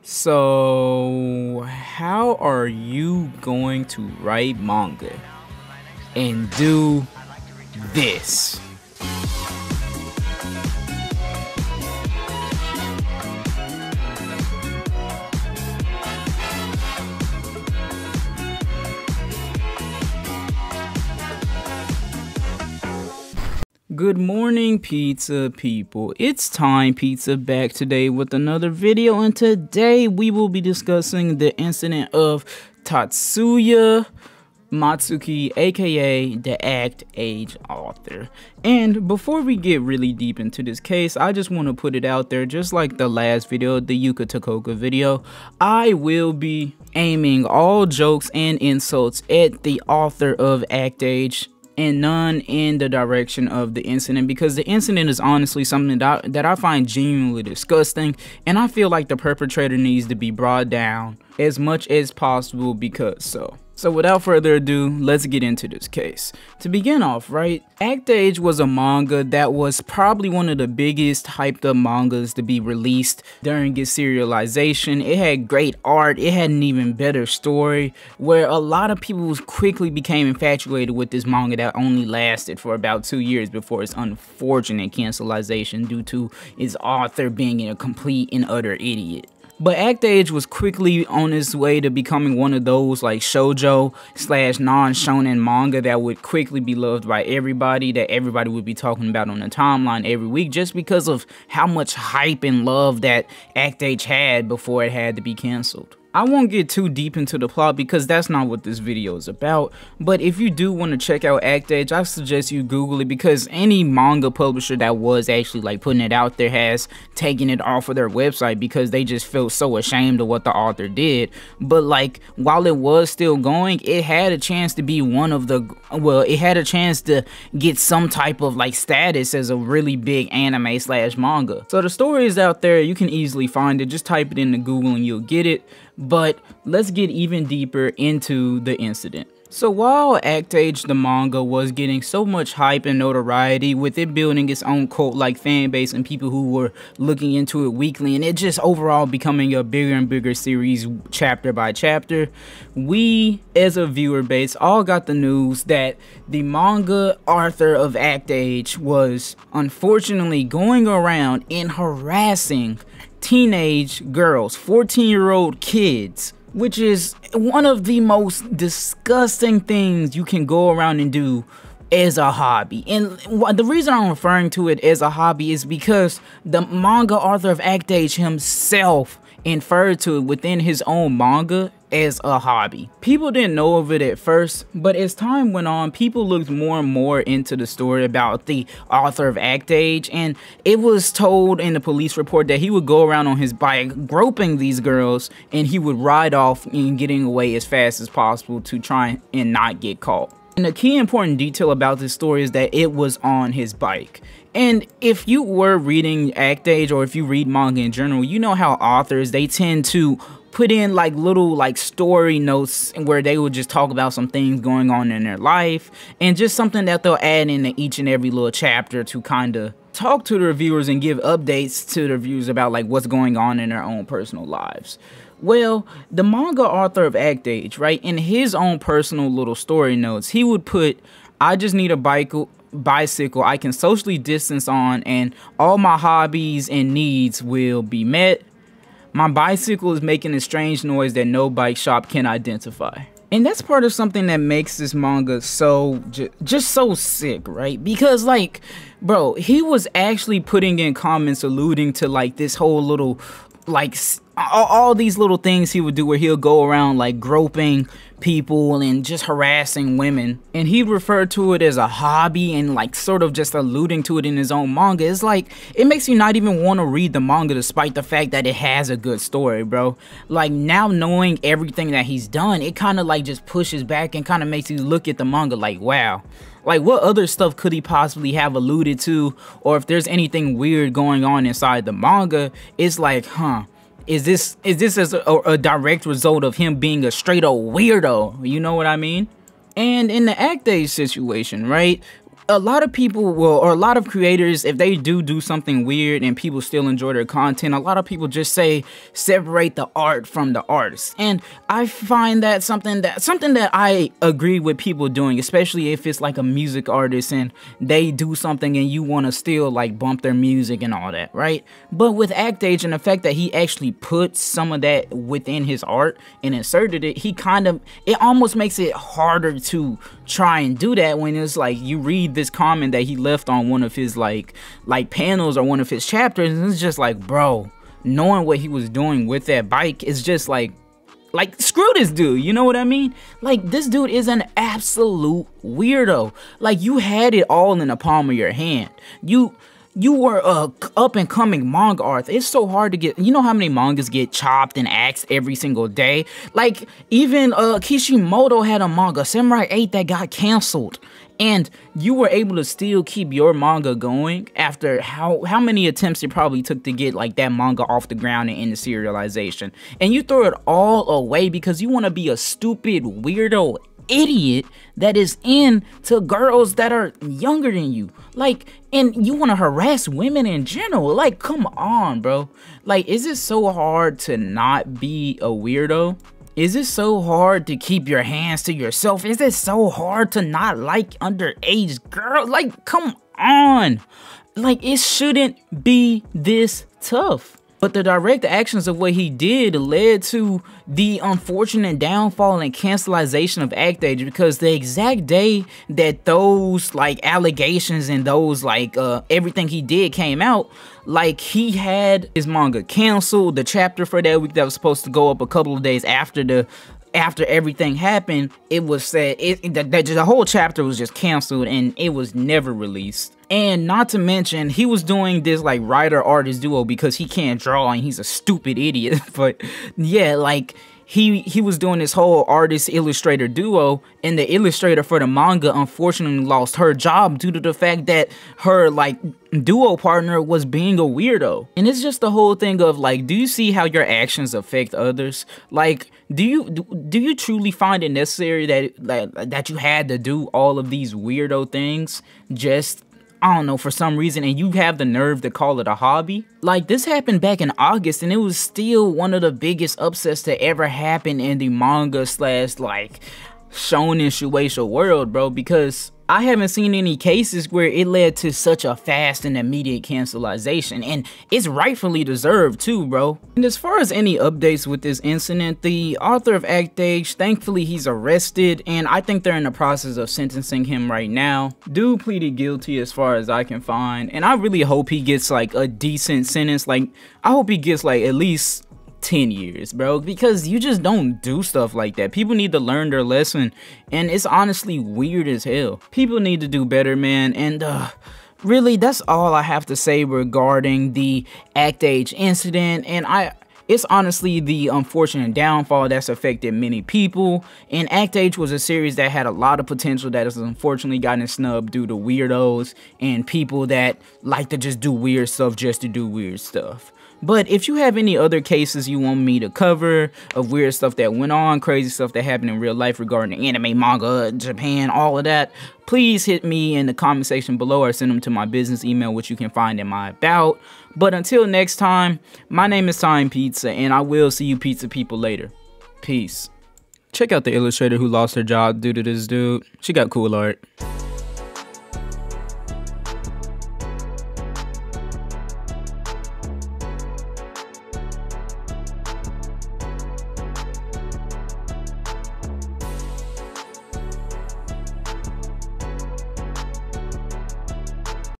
So, how are you going to write manga and do this? Good morning, pizza people. It's Time Pizza back today with another video, and today we will be discussing the incident of Tatsuya Matsuki, aka the Act Age author. And before we get really deep into this case, I just want to put it out there, just like the last video, the Yuka Takoka video, I will be aiming all jokes and insults at the author of Act Age and none in the direction of the incident, because the incident is honestly something that I find genuinely disgusting, and I feel like the perpetrator needs to be brought down as much as possible because So without further ado, let's get into this case. To begin off, right, Act Age was a manga that was probably one of the biggest hyped up mangas to be released during its serialization. It had great art, it had an even better story, where a lot of people quickly became infatuated with this manga that only lasted for about 2 years before its unfortunate cancelization due to its author being a complete and utter idiot. But Act Age was quickly on its way to becoming one of those like shoujo / non-shonen manga that would quickly be loved by everybody, that everybody would be talking about on the timeline every week, just because of how much hype and love that Act Age had before it had to be canceled. I won't get too deep into the plot because that's not what this video is about, but if you do want to check out Act Age, I suggest you Google it, because any manga publisher that was actually like putting it out there has taken it off of their website because they just felt so ashamed of what the author did. But like, while it was still going, it had a chance to be one of the, well, it had a chance to get some type of like status as a really big anime / manga. So the story is out there, you can easily find it, just type it into Google and you'll get it. But let's get even deeper into the incident. So while Act Age the manga was getting so much hype and notoriety, with it building its own cult-like fan base and people who were looking into it weekly, and it just overall becoming a bigger and bigger series chapter by chapter, we as a viewer base all got the news that the manga author of Act Age was unfortunately going around and harassing teenage girls, 14-year-old kids, which is one of the most disgusting things you can go around and do as a hobby. And the reason I'm referring to it as a hobby is because the manga author of Act Age himself inferred to it within his own manga as a hobby. People didn't know of it at first, but as time went on, people looked more and more into the story about the author of Act Age, and it was told in the police report that he would go around on his bike groping these girls, and he would ride off and getting away as fast as possible to try and not get caught. And the key important detail about this story is that it was on his bike. And if you were reading Act Age, or if you read manga in general, you know how authors, they tend to put in like little like story notes where they would just talk about some things going on in their life, and just something that they'll add into each and every little chapter to kind of talk to the reviewers and give updates to the reviewers about like what's going on in their own personal lives. Well, the manga author of Act Age, right, in his own personal little story notes, he would put, "I just need a bicycle I can socially distance on, and all my hobbies and needs will be met. My bicycle is making a strange noise that no bike shop can identify." And that's part of something that makes this manga so just so sick, right? Because like, bro, he was actually putting in comments alluding to like this whole little like all these little things he would do where he'll go around like groping people and just harassing women, and he referred to it as a hobby and like sort of just alluding to it in his own manga. It's like, it makes you not even want to read the manga despite the fact that it has a good story, bro. Like, now knowing everything that he's done, it kind of like just pushes back and kind of makes you look at the manga like, wow, like what other stuff could he possibly have alluded to, or if there's anything weird going on inside the manga. It's like, huh, is this as a direct result of him being a straight up weirdo? You know what I mean? And in the Act Age situation, right, a lot of people will, or a lot of creators, if they do something weird and people still enjoy their content, a lot of people just say separate the art from the artist. And I find that something that I agree with people doing, especially if it's like a music artist and they do something and you want to still like bump their music and all that, right? But with Act Age and the fact that he actually put some of that within his art and inserted it, it almost makes it harder to try and do that when it's like you read this comment that he left on one of his like panels or one of his chapters, and it's just like, bro, knowing what he was doing with that bike is just like screw this dude, you know what I mean? Like, this dude is an absolute weirdo. Like, you had it all in the palm of your hand. You were a up and coming manga author. It's so hard to get, you know how many mangas get chopped and axed every single day? Like, even Kishimoto had a manga, Samurai 8, that got canceled. And you were able to still keep your manga going after how many attempts it probably took to get like that manga off the ground and into serialization. And you throw it all away because you want to be a stupid weirdo idiot that is into girls that are younger than you. Like, and you want to harass women in general. Like, come on, bro. Like, is it so hard to not be a weirdo? Is it so hard to keep your hands to yourself? Is it so hard to not like underage girls? Like, come on. Like, it shouldn't be this tough. But the direct actions of what he did led to the unfortunate downfall and cancelization of Act Age, because the exact day that those like allegations and those like everything he did came out, like, he had his manga canceled. The chapter for that week that was supposed to go up a couple of days after everything happened, it was said the whole chapter was just canceled and it was never released. And not to mention, he was doing this like writer-artist duo because he can't draw and he's a stupid idiot. But yeah, like, he was doing this whole artist-illustrator duo, and the illustrator for the manga unfortunately lost her job due to the fact that her like duo partner was being a weirdo. And it's just the whole thing of like, do you see how your actions affect others? Like, do you truly find it necessary that you had to do all of these weirdo things just, I don't know, for some reason, and you have the nerve to call it a hobby? Like, this happened back in August, and it was still one of the biggest upsets to ever happen in the manga slash like shonen shueisha world, bro, because I haven't seen any cases where it led to such a fast and immediate cancelization, and it's rightfully deserved too, bro. And as far as any updates with this incident, the author of Act Age, thankfully he's arrested, and I think they're in the process of sentencing him right now. Dude pleaded guilty as far as I can find, and I really hope he gets like a decent sentence. Like, I hope he gets like at least 10 years, bro, because you just don't do stuff like that. People need to learn their lesson, and it's honestly weird as hell. People need to do better, man. And really, that's all I have to say regarding the Act Age incident. And it's honestly the unfortunate downfall that's affected many people. And Act Age was a series that had a lot of potential that has unfortunately gotten snubbed due to weirdos and people that like to just do weird stuff just to do weird stuff. But if you have any other cases you want me to cover of weird stuff that went on, crazy stuff that happened in real life regarding anime, manga, Japan, all of that, please hit me in the comment section below or send them to my business email, which you can find in my about. But until next time, my name is Time Pizza, and I will see you pizza people later. Peace. Check out the illustrator who lost her job due to this dude. She got cool art.